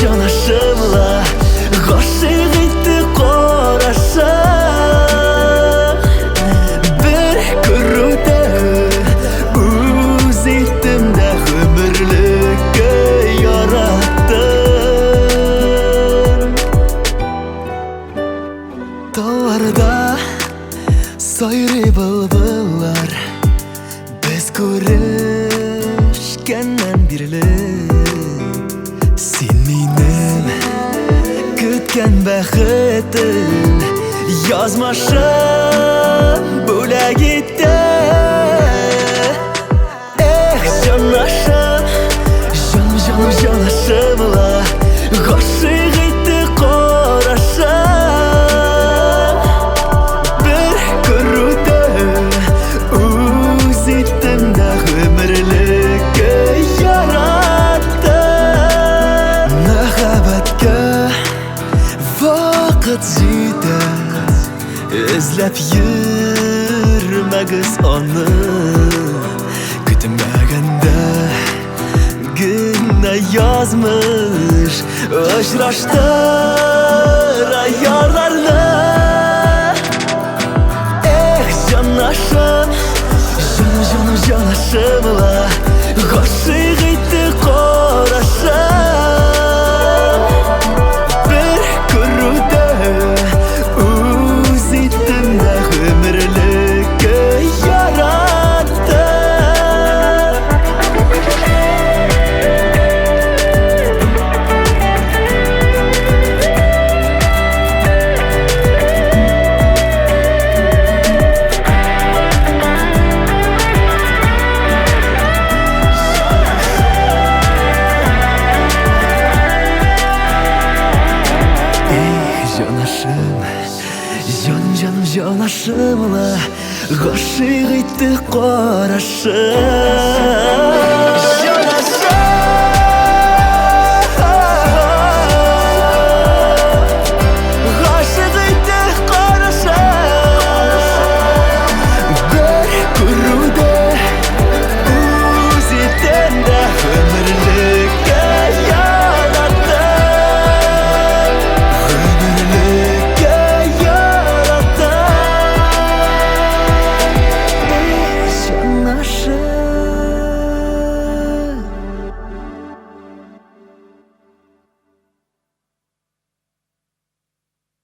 жанашымла ғашық етті қарашы бір көруді өз еттімді өмірлікке яраттым тауларда сайрый бұлбұллар біз көрішкеннен бірлі сен менің күткен бақытым язмашы бөлек етті эх жанашым жанашымла ғашық етті қарашы бір көруді өз еттімді өмірлікке яраттым махаббатқа вақыт жетті ізлеп жүрмәгіз оны күтмәгәндә генә язмыш очраштыр аяларны эх жанашым жанашымла ғашық етті қарашы бір көруді өз еттімді өмірлікке яраттым жанашымла ғашық етті қарашы